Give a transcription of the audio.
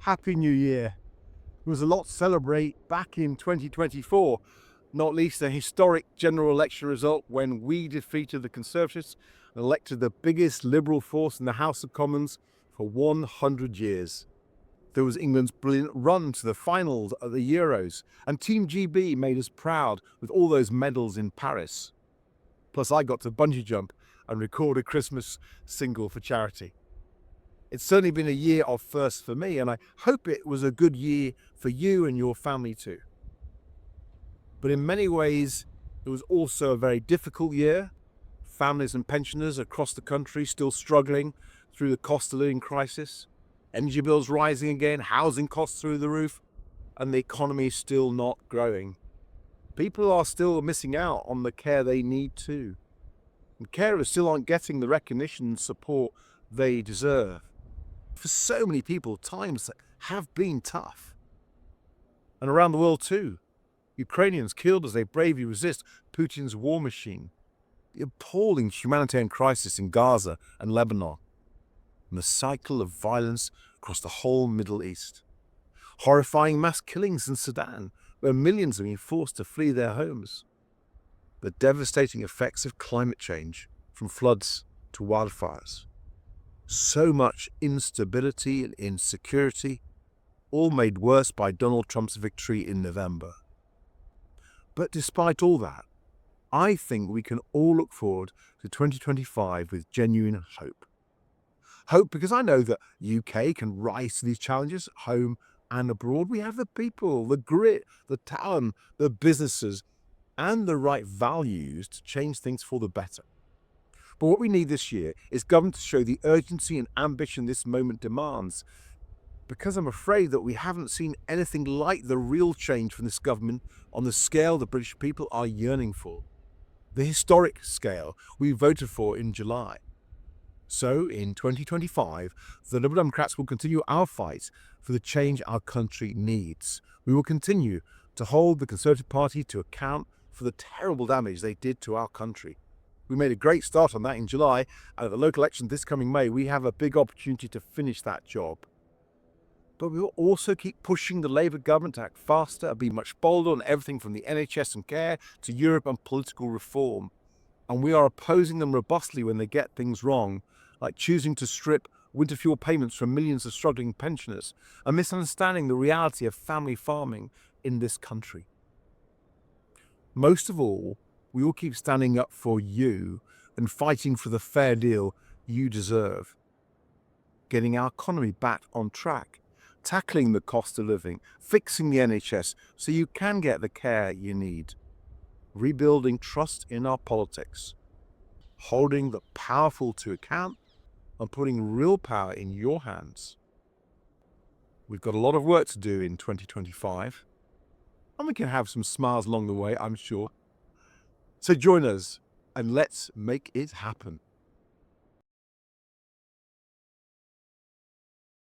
Happy New Year. There was a lot to celebrate back in 2024, not least a historic general election result when we defeated the Conservatives and elected the biggest Liberal force in the House of Commons for 100 years. There was England's brilliant run to the finals of the Euros, and Team GB made us proud with all those medals in Paris. Plus I got to bungee jump and record a Christmas single for charity. It's certainly been a year of firsts for me, and I hope it was a good year for you and your family too. But in many ways, it was also a very difficult year. Families and pensioners across the country still struggling through the cost of living crisis, energy bills rising again, housing costs through the roof, and the economy still not growing. People are still missing out on the care they need too. And carers still aren't getting the recognition and support they deserve. For so many people, times have been tough. And around the world too. Ukrainians killed as they bravely resist Putin's war machine. The appalling humanitarian crisis in Gaza and Lebanon. And the cycle of violence across the whole Middle East. Horrifying mass killings in Sudan, where millions have been forced to flee their homes. The devastating effects of climate change, from floods to wildfires. So much instability and insecurity, all made worse by Donald Trump's victory in November. But despite all that, I think we can all look forward to 2025 with genuine hope. Hope because I know that UK can rise to these challenges, home and abroad. We have the people, the grit, the talent, the businesses, and the right values to change things for the better. But what we need this year is government to show the urgency and ambition this moment demands, because I'm afraid that we haven't seen anything like the real change from this government on the scale the British people are yearning for. The historic scale we voted for in July. So in 2025, the Liberal Democrats will continue our fight for the change our country needs. We will continue to hold the Conservative Party to account for the terrible damage they did to our country. We made a great start on that in July, and at the local election this coming May, we have a big opportunity to finish that job. But we will also keep pushing the Labour government to act faster and be much bolder on everything from the NHS and care to Europe and political reform. And we are opposing them robustly when they get things wrong, like choosing to strip winter fuel payments from millions of struggling pensioners and misunderstanding the reality of family farming in this country. Most of all, we will keep standing up for you and fighting for the fair deal you deserve. Getting our economy back on track, tackling the cost of living, fixing the NHS so you can get the care you need. Rebuilding trust in our politics. Holding the powerful to account and putting real power in your hands. We've got a lot of work to do in 2025, and we can have some smiles along the way, I'm sure. So join us and let's make it happen.